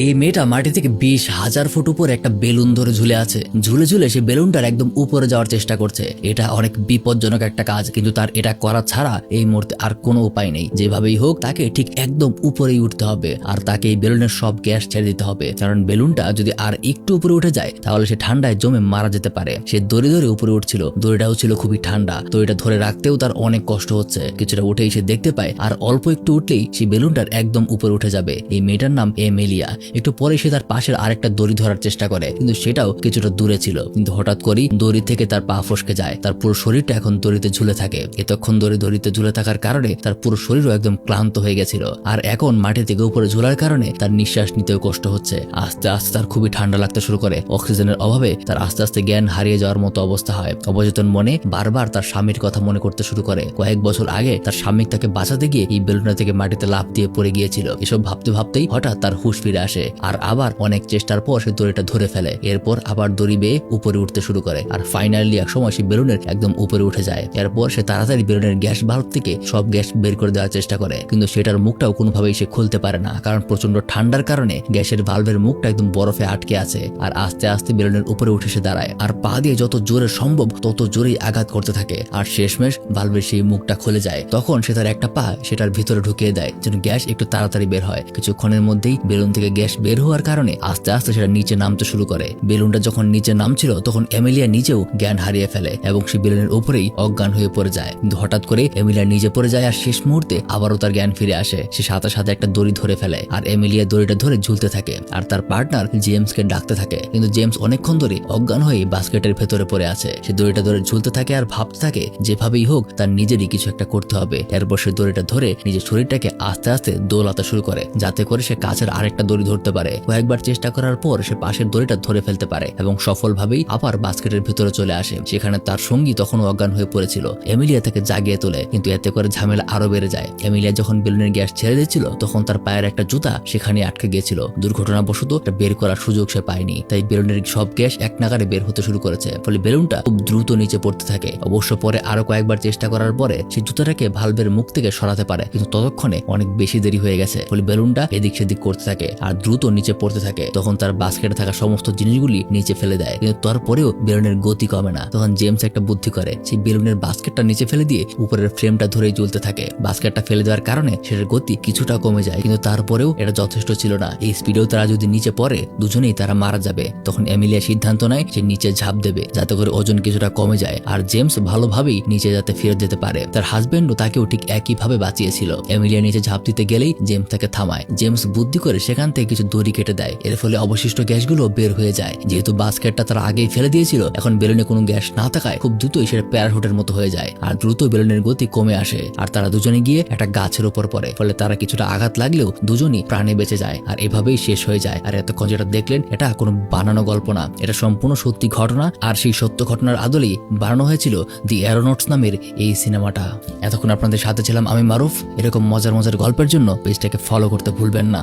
এই মেয়েটা মাটি থেকে 20,000 ফুট উপরে একটা বেলুন ধরে ঝুলে আছে। ঝুলে ঝুলে সে বেলুনটার একদম উপরে যাওয়ার চেষ্টা করছে। এটা অনেক বিপজ্জনক একটা কাজ, কিন্তু তার এটা করা ছাড়া এই মুহূর্তে আর কোনো উপায় নেই। যেভাবেই হোক তাকে ঠিক একদম উপরেই উঠতে হবে, আর তাকে এই বেলুনের সব গ্যাস ছেড়ে দিতে হবে, কারণ বেলুনটা যদি আর একটু উপরে উঠে যায় তাহলে সে ঠান্ডায় জমে মারা যেতে পারে। সে দড়ি ধরে উপরে উঠছিল, দড়িটাও ছিল খুবই ঠান্ডা, তো এটা ধরে রাখতেও তার অনেক কষ্ট হচ্ছে। কিছুটা উঠেই সে দেখতে পায় আর অল্প একটু উঠলেই সেই বেলুনটার একদম উপরে উঠে যাবে। এই মেয়েটার নাম এমেলিয়া। একটু পরে সে তার পাশের আরেকটা দড়ি ধরার চেষ্টা করে, কিন্তু সেটাও কিছুটা দূরে ছিল। কিন্তু হঠাৎ করেই দড়ি থেকে তার পা ফসকে যায়, তার পুরো শরীরটা এখন দড়িতে ঝুলে থাকে। এতক্ষণ দড়িতে ঝুলে থাকার কারণে তার পুরো শরীরও একদম ক্লান্ত হয়ে গেছিল, আর এখন মাটি থেকে উপরে ঝুলার কারণে তার নিঃশ্বাস নিতেও কষ্ট হচ্ছে। আস্তে আস্তে তার খুবই ঠান্ডা লাগতে শুরু করে। অক্সিজেনের অভাবে তার আস্তে আস্তে জ্ঞান হারিয়ে যাওয়ার মতো অবস্থা হয়। অবচেতন মনে বারবার তার স্বামীর কথা মনে করতে শুরু করে। কয়েক বছর আগে তার স্বামী তাকে বাঁচাতে গিয়ে এই বেলুনটা থেকে মাটিতে লাফ দিয়ে পড়ে গিয়েছিল। এসব ভাবতে ভাবতেই হঠাৎ তার হুঁশ ফিরে আসে, আর আবার অনেক চেষ্টার পর সে দড়িটা ধরে ফেলে। এরপর আবার দড়ি বেয়ে উপরে উঠতে শুরু করে, আর ফাইনালি এক সময় সে বেলুনের একদম উপরে উঠে যায়। এরপর সে তাড়াতাড়ি বেলুনের গ্যাস ভাল্ব থেকে সব গ্যাস বের করে দেওয়ার চেষ্টা করে, কিন্তু সেটার মুখটাও কোনোভাবেই সে খুলতে পারে না, কারণ প্রচন্ড ঠান্ডার কারণে গ্যাসের ভালভের মুখটা একদম বরফে আটকে আছে। আর আস্তে আস্তে বেলুনের উপরে উঠে সে দাঁড়ায়, আর পা দিয়ে যত জোরে সম্ভব তত জোরেই আঘাত করতে থাকে, আর শেষমেশ ভালভের সেই মুখটা খুলে যায়। তখন সে তার একটা পা সেটার ভিতরে ঢুকিয়ে দেয় যেন গ্যাস একটু তাড়াতাড়ি বের হয়। কিছুক্ষণের মধ্যেই বেলুন থেকে গ্যাস বের হওয়ার কারণে আস্তে আস্তে সেটা নিচে নামতে শুরু করে। বেলুনটা যখন নিচে নামছিল তখন এমিলিয়া নিজেও জ্ঞান হারিয়ে ফেলে এবং সে বেলুনের উপরেই অজ্ঞান হয়ে পড়ে যায়। কিন্তু হঠাৎ করে এমিলিয়া নিজে পড়ে যায়, আর শেষ মুহূর্তে আবারও তার জ্ঞান ফিরে আসে। সে সাথে সাথে একটা দড়ি ধরে ফেলে, আর এমিলিয়া দড়িটা ধরে ঝুলতে থাকে, আর তার পার্টনার জেমসকে ডাকতে থাকে। কিন্তু জেমস অনেকক্ষণ ধরে অজ্ঞান হয়ে বাস্কেটের ভেতরে পড়ে আছে। সে দড়িটা ধরে ঝুলতে থাকে আর ভাবতে থাকে যেভাবেই হোক তার নিজেরই কিছু একটা করতে হবে। এরপর সে দড়িটা ধরে নিজের শরীরটাকে আস্তে আস্তে দোলাতে শুরু করে, যাতে করে সে কাছের আরেকটা দড়ি ধরতে পারে। কয়েকবার চেষ্টা করার পর সে পাশের দড়িটা ধরে ফেলতে পারে এবং সফলভাবেই আবার বাস্কেটের ভেতরে চলে আসে। সেখানে তার সঙ্গী তখনও অজ্ঞান হয়ে পড়েছিল। এমিলিয়া তাকে জাগিয়ে তোলে, কিন্তু এতে করে ঝামেলা আরো বেড়ে যায়। এমিলিয়া যখন বেলুনের গ্যাস ছেড়ে দিচ্ছিল তখন তার পায়ের একটা জুতা সেখানে আটকে গিয়েছিল। দুর্ঘটনাবশত এটা বের করার সুযোগ সে পায়নি, তাই বেলুনের সব গ্যাস এক নাগারে বের হতে শুরু করেছে। ফলে বেলুনটা খুব দ্রুত নিচে পড়তে থাকে। অবশ্য পরে আরো কয়েকবার চেষ্টা করার পরে সেই জুতাটাকে ভালভের মুখ থেকে সরাতে পারে, কিন্তু ততক্ষণে অনেক বেশি দেরি হয়ে গেছে। ফলে বেলুনটা এদিক সেদিক করতে থাকে আর দ্রুত নিচে পড়তে থাকে। তখন তার বাস্কেটে থাকা সমস্ত জিনিসগুলি নিচে ফেলে দেয়, কিন্তু তারপরেও বেলুনের গতি কমে না। তখন জেমস একটা বুদ্ধি করে, সেই বেলুনের বাস্কেটটা নিচে ফেলে দিয়ে উপরের ফ্রেমটা ধরেই ঝুলতে থাকে। বাস্কেটটা ফেলে দেওয়ার কারণে সেটার গতি কিছুটা কমে যায়, কিন্তু তারপরেও এটা যথেষ্ট ছিল না। এই স্পিডেও তারা যদি নিচে পড়ে দুজনেই তারা মারা যাবে। তখন এমিলিয়া সিদ্ধান্ত নেয় সে নিচে ঝাঁপ দেবে, যাতে করে ওজন কিছুটা কমে যায় আর জেমস ভালোভাবেই নিচে যাতে ফিরে যেতে পারে। তার হাজবেন্ডও তাকেও ঠিক একইভাবে বাঁচিয়েছিল। এমিলিয়া নিচে ঝাঁপ দিতে গেলেই জেমস তাকে থামায়। জেমস বুদ্ধি করে সেখান থেকে কিছু দড়ি কেটে দেয়, এর ফলে অবশিষ্ট গ্যাসগুলো বের হয়ে যায়। যেহেতু বাস্কেটটা তারা আগেই ফেলে দিয়েছিল, এখন বেলুনে কোনো গ্যাস না থাকায় খুব দ্রুতই সেটা প্যারাশুটের মতো হয়ে যায়, আর দ্রুত বেলুনের গতি কমে আসে। আর তারা দুজনে গিয়ে একটা গাছের উপর পড়ে, ফলে তারা কিছুটা আঘাত লাগলেও দুজনই প্রাণে বেঁচে যায়, আর এভাবেই শেষ হয়ে যায়। আর এতক্ষণ যেটা দেখলেন এটা কোনো বানানো গল্প না, এটা সম্পূর্ণ সত্যি ঘটনা, আর সেই সত্য ঘটনার আদলেই বানানো হয়েছিল দি অ্যারোনটস নামের এই সিনেমাটা। এতক্ষণ আপনাদের সাথে ছিলাম আমি মারুফ। এরকম মজার মজার গল্পের জন্য পেজটাকে ফলো করতে ভুলবেন না।